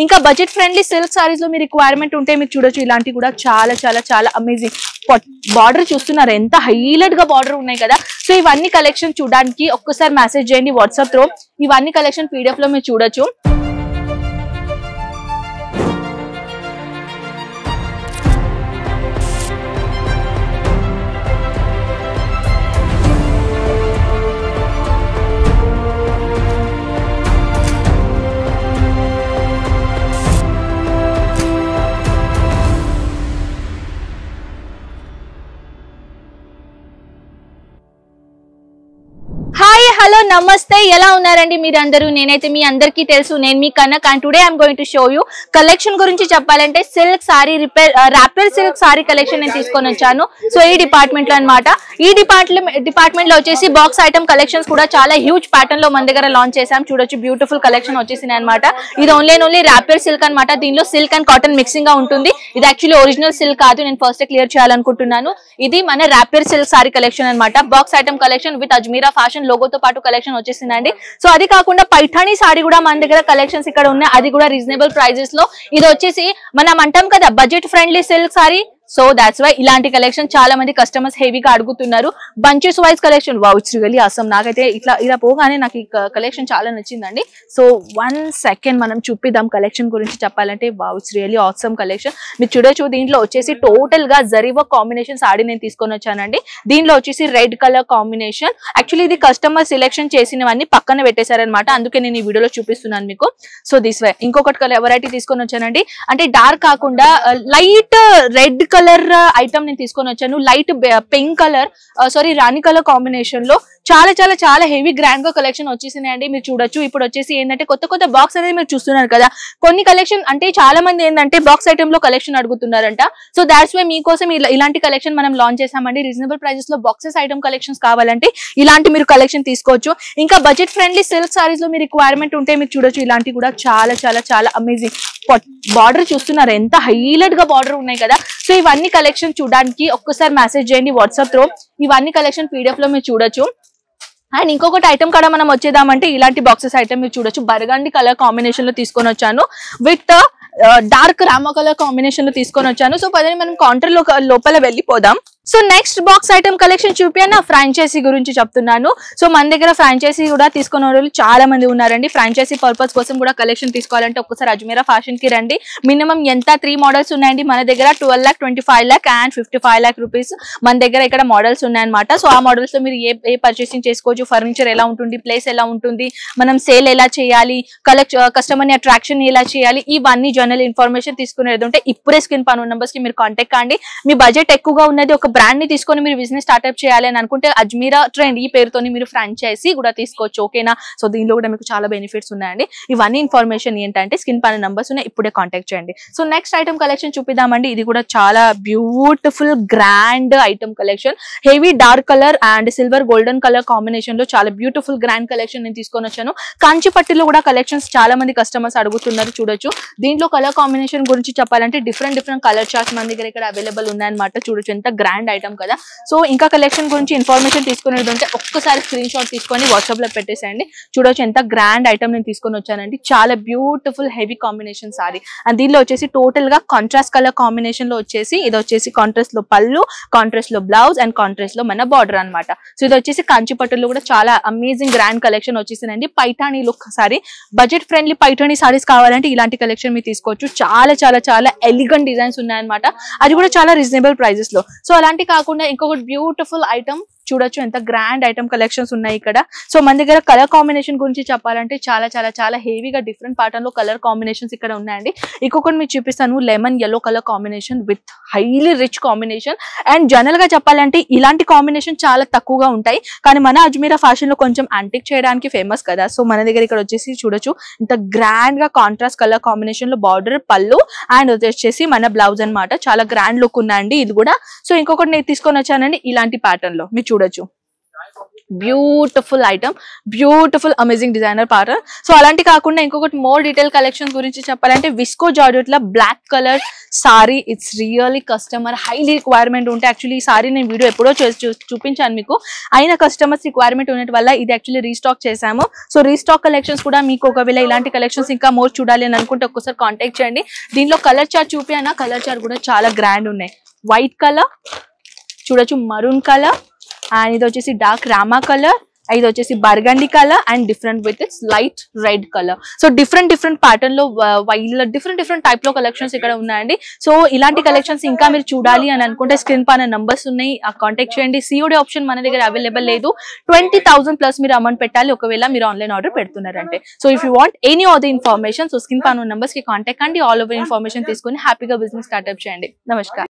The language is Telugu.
ఇంకా బడ్జెట్ ఫ్రెండ్లీ సిల్క్ సారీస్ లో మీ రిక్వైర్మెంట్ ఉంటే మీరు చూడొచ్చు. ఇలాంటి కూడా చాలా చాలా చాలా అమేజింగ్ బార్డర్ చూస్తున్నారు, ఎంత హైలైట్ గా బార్డర్ ఉన్నాయి కదా. సో ఇవన్నీ కలెక్షన్ చూడడానికి ఒక్కసారి మెసేజ్ చేయండి వాట్సాప్ త్రో. ఇవన్నీ కలెక్షన్ పీడిఎఫ్ లో మీరు చూడొచ్చు. హాయ్ హలో నమస్తే, ఎలా ఉన్నారండి మీరందరూ? నేనైతే మీ అందరికీ తెలుసు, నేను మీ Kanak. And today I'm going to show you collection గురించి చెప్పాలంటే silk sari rapid silk sari collection నేను తీసుకొని వచ్చాను. సో ఈ డిపార్ట్మెంట్ లో అనమాట. ఈ డిపార్ట్మెంట్ లో వచ్చేసి బాక్స్ ఐటమ్ కలెక్షన్స్ కూడా చాలా హ్యూజ్ ప్యాటర్న్ లో మన దగ్గర లాంచ్ చేసాం. చూడొచ్చు, బ్యూటిఫుల్ కలెక్షన్ వచ్చేసినాయి అనమాట. ఇది ఓన్లీ ర్యాపిడ్ సిల్క్ అనమాట. దీనిలో సిల్క్ అండ్ కాటన్ మిక్సింగ్ గా ఉంటుంది. ఇది యాక్చువల్లీ ఒరిజినల్ సిల్క్ కాదు, నేను ఫస్ట్ క్లియర్ చేయాలనుకుంటున్నాను. ఇది మన ర్యాపిడ్ సిల్క్ సారీ కలెక్షన్ అనమాట. Box item collection with Ajmera fashion లోగోతో పాటు కలెక్షన్ వచ్చేసిందండి. సో అది కాకుండా పైఠానీ సారీ కూడా మన దగ్గర కలెక్షన్స్ ఇక్కడ ఉన్నాయి. అది కూడా రీజనబుల్ ప్రైజెస్ లో. ఇది వచ్చేసి మనం అంటాం కదా budget friendly silk sari. So that's why ఇలాంటి కలెక్షన్ చాలా మంది కస్టమర్స్ హెవీగా అడుగుతున్నారు. Bunches wise collection wow, it's really awesome. నాకైతే ఇలా పోగానే నాకు ఈ కలెక్షన్ చాలా నచ్చిందండి. సో 1 సెకండ్ మనం చూపిద్దాం కలెక్షన్ గురించి చెప్పాలంటే. Wow, it's really awesome collection. మీరు చూడొచ్చు, దీంట్లో వచ్చేసి టోటల్ గా జరీ వర్క్ కాంబినేషన్ సారీ నేను తీసుకొని వచ్చానండి. దీనిలో వచ్చేసి రెడ్ కలర్ కాంబినేషన్. యాక్చువల్లీ ఇది కస్టమర్ సెలెక్షన్ చేసినవన్నీ పక్కన పెట్టేశారనమాట, అందుకే నేను ఈ వీడియోలో చూపిస్తున్నాను మీకు. సో దిస్ వే ఇంకొకటి కలర్ వెరైటీ తీసుకొని వచ్చానండి. అంటే డార్క్ కాకుండా లైట్ రెడ్ కలర్ ఐటమ్ నేను తీసుకొని వచ్చాను. లైట్ పింక్ కలర్ రాణి కలర్ కాంబినేషన్ లో చాలా చాలా చాలా హెవీ గ్రాండ్ గా కలెక్షన్ వచ్చేసినాయండి. మీరు చూడొచ్చు. ఇప్పుడు వచ్చేసి ఏంటంటే కొత్త బాక్స్ అనేది మీరు చూస్తున్నారు కదా. కొన్ని కలెక్షన్ అంటే చాలా మంది ఏంటంటే బాక్స్ ఐటమ్ లో కలెక్షన్ అడుగుతున్నారంట. సో దాట్స్ వై మీకోసం ఇలాంటి కలెక్షన్ మనం లాంచ్ చేసామండి. రీజనబుల్ ప్రైజెస్ లో బాక్సెస్ ఐటమ్ కలెక్షన్స్ కావాలంటే ఇలాంటి మీరు కలెక్షన్ తీసుకోవచ్చు. ఇంకా బడ్జెట్ ఫ్రెండ్లీ సిల్క్ సారీస్ లో మీ రిక్వైర్మెంట్ ఉంటే మీరు చూడొచ్చు. ఇలాంటి కూడా చాలా చాలా చాలా అమేజింగ్ బార్డర్ చూస్తున్నారు, ఎంత హైలైట్ గా బార్డర్ ఉన్నాయి కదా. సో ఇవన్నీ కలెక్షన్ చూడడానికి ఒక్కసారి మెసేజ్ చేయండి వాట్సాప్ త్రో. ఇవన్నీ కలెక్షన్ పీడిఎఫ్ లో మీరు చూడొచ్చు. అండ్ ఇంకొకటి ఐటమ్ కూడా మనం వచ్చేదామంటే ఇలాంటి బాక్సెస్ ఐటమ్ మీరు చూడొచ్చు. బర్గండి కలర్ కాంబినేషన్ లో తీసుకొని వచ్చాను. With dark rama colour combination లో తీసుకొని వచ్చాను. సో పదని మనం కౌంటర్ లోపల వెళ్ళిపోదాం. So next box item collection చూపినా ఫ్రాంచైజీ గురించి చెప్తున్నాను. సో మన దగ్గర ఫ్రాంచైజీ కూడా తీసుకునే వాళ్ళు చాలా మంది ఉన్నారండి. ఫ్రాంచైజీ పర్పస్ కోసం కూడా కలెక్షన్ తీసుకోవాలంటే ఒక్కసారి అజ్మీరా ఫ్యాషన్ కి రండి. మినిమం ఎంత 3 మోడల్స్ ఉన్నాయండి మన దగ్గర. 12 lakh, 25 lakh and 55 lakh rupees మన దగ్గర ఇక్కడ మోడల్స్ ఉన్నాయన్నమాట. సో ఆ మోడల్స్ లో మీరు ఏ పర్చేసింగ్ చేసుకోవచ్చు. ఫర్నిచర్ ఎలా ఉంటుంది, ప్లేస్ ఎలా ఉంటుంది, మనం సేల్ ఎలా చేయాలి, కస్టమర్ ని అట్రాక్షన్ ఎలా చేయాలి, ఇవన్నీ జనరల్ ఇన్ఫర్మేషన్ తీసుకునేది ఉంటే ఇప్పుడే స్క్రీన్ పైన నెంబర్స్ కి మీరు కాంటాక్ట్ కండి. మీ బడ్జెట్ ఎక్కువగా ఉన్నది, ఒక బ్రాండ్ ని తీసుకొని మీరు బిజినెస్ స్టార్ట్అప్ చేయాలి అని అనుకుంటే అజ్మీరా ట్రెండ్ ఈ పేరుతోని మీరు ఫ్రాంచైజీ కూడా తీసుకోవచ్చు. ఓకేనా? సో దీనిలో కూడా మీకు చాలా బెనిఫిట్స్ ఉన్నాయండి. ఇవన్నీ ఇన్ఫర్మేషన్ ఏంటంటే స్క్రీన్ పైన నంబర్స్ ఉన్నాయి, ఇప్పుడే కాంటాక్ట్ చేయండి. సో నెక్స్ట్ ఐటమ్ కలెక్షన్ చూపిద్దామండి. ఇది కూడా చాలా beautiful grand item collection. Heavy dark colour and silver golden colour combination లో చాలా బ్యూటిఫుల్ గ్రాండ్ కలెక్షన్ నేను తీసుకొని వచ్చాను. కంచి పట్టులో కూడా కలెక్షన్స్ చాలా మంది కస్టమర్స్ అడుగుతున్నారు. చూడొచ్చు, దీంట్లో కలర్ కాంబినేషన్ గురించి చెప్పాలంటే డిఫరెంట్ కలర్ చార్ట్స్ మన దగ్గర ఇక్కడ అవైలబుల్ ఉన్నాయన్నమాట. చూడొచ్చు, ఎంత గ్రాండ్ ఐటమ్ కదా. సో ఇంకా కలెక్షన్ గురించి ఇన్ఫర్మేషన్ తీసుకునేది ఉంటే ఒక్కసారి స్క్రీన్ షాట్ తీసుకొని వాట్సాప్ లో పెట్టేసేయండి. చూడొచ్చు, ఎంత గ్రాండ్ ఐటమ్ నేను తీసుకొని వచ్చానండి. చాలా beautiful heavy combination sorry. And దీనిలో వచ్చేసి టోటల్ గా కాంట్రాస్ట్ కలర్ కాంబినేషన్ లో వచ్చేసి ఇది వచ్చేసి కాంట్రాస్ట్ లో పళ్ళు, కాంట్రాస్ట్ లో బ్లౌజ్ అండ్ కాంట్రాస్ట్ లో మన బార్డర్ అనమాట. సో ఇది వచ్చేసి కంచి పట్టులో కూడా చాలా అమేజింగ్ గ్రాండ్ కలెక్షన్ వచ్చేసిందండి. Paithani look sari, budget friendly Paithani saris కావాలంటే ఇలాంటి కలెక్షన్ మీరు తీసుకోవచ్చు. చాలా చాలా చాలా ఎలిగెంట్ డిజైన్స్ ఉన్నాయన్నమాట. అది కూడా చాలా రీజనబుల్ ప్రైజెస్ లో. సో అలాంటి కాకుండా ఇంకొకటి బ్యూటిఫుల్ ఐటమ్ చూడొచ్చు, ఎంత గ్రాండ్ ఐటమ్ కలెక్షన్స్ ఉన్నాయి ఇక్కడ. సో మన దగ్గర కలర్ కాంబినేషన్ గురించి చెప్పాలంటే చాలా చాలా చాలా హెవీగా డిఫరెంట్ ప్యాటర్న్ లో కలర్ కాంబినేషన్స్ ఇక్కడ ఉన్నాయండి. ఇంకొకటి మీకు చూపిస్తాను, lemon yellow colour combination with highly rich combination. And general గా చెప్పాలంటే ఇలాంటి కాంబినేషన్ చాలా తక్కువగా ఉంటాయి, కానీ మన అజ్మీరా ఫ్యాషన్ లో కొంచెం యాంటిక్ చేయడానికి ఫేమస్ కదా. సో మన దగ్గర ఇక్కడ వచ్చేసి చూడొచ్చు, ఇంత గ్రాండ్ గా కాంట్రాస్ట్ కలర్ కాంబినేషన్ లో బార్డర్, పళ్ళు అండ్ వచ్చేసి మన బ్లౌజ్ అనమాట. చాలా గ్రాండ్ లుక్ ఉన్నాయండి ఇది కూడా. సో ఇంకొకటి నేను తీసుకొని వచ్చానండి ఇలాంటి ప్యాటర్న్ లో, మీరు చూడొచ్చు. Beautiful item, beautiful amazing designer parlour. So అలాంటి కాకుండా ఇంకొకటి మోర్ డీటెయిల్ కలెక్షన్ గురించి చెప్పాలంటే విస్కో జార్జెట్ లో black colour sari. It's really customer highly requirement ఉంటే, యాక్చువల్లీ ఈ సారీ నేను వీడియో ఎప్పుడో చూపించాను మీకు, అయిన కస్టమర్స్ రిక్వైర్మెంట్ ఉండటం వల్ల ఇది యాక్చువల్లీ రీస్టాక్ చేశాము. సో రీస్టాక్ కలెక్షన్స్ కూడా మీకు ఒకవేళ ఇలాంటి కలెక్షన్స్ ఇంకా మోర్ చూడాలి అని అనుకుంటే ఒక్కసారి కాంటాక్ట్ చేయండి. దీనిలో కలర్ చార్ట్ చూపినా, కలర్ చార్ట్ కూడా చాలా గ్రాండ్ ఉన్నాయి. వైట్ కలర్ చూడొచ్చు, మరూన్ కలర్, అండ్ ఇది వచ్చేసి డార్క్ రామా కలర్, ఇది వచ్చేసి burgundy colour and different with its light red colour. So different pattern లో డిఫరెంట్ టైప్ లో కలెక్షన్స్ ఇక్కడ ఉన్నాయండి. సో ఇలాంటి కలెక్షన్స్ ఇంకా మీరు చూడాలి అని అనుకుంటే స్క్రీన్ పైన నంబర్స్ ఉన్నాయి, కాంటాక్ట్ చేయండి. సిఓడి ఆప్షన్ మన దగ్గర అవైలబుల్ లేదు. 20,000 ప్లస్ మీరు అమౌంట్ పెట్టాలి ఒకవేళ మీరు ఆన్లైన్ ఆర్డర్ పెడుతున్నారంటే. So if you want any other information, so screen పైన నంబర్స్ కి కాంటాక్ట్ అండి. ఆల్ ఓవర్ ఇన్ఫర్మేషన్ తీసుకుని హ్యాపీగా బిజినెస్ స్టార్ట్అప్ చేయండి. నమస్కారం.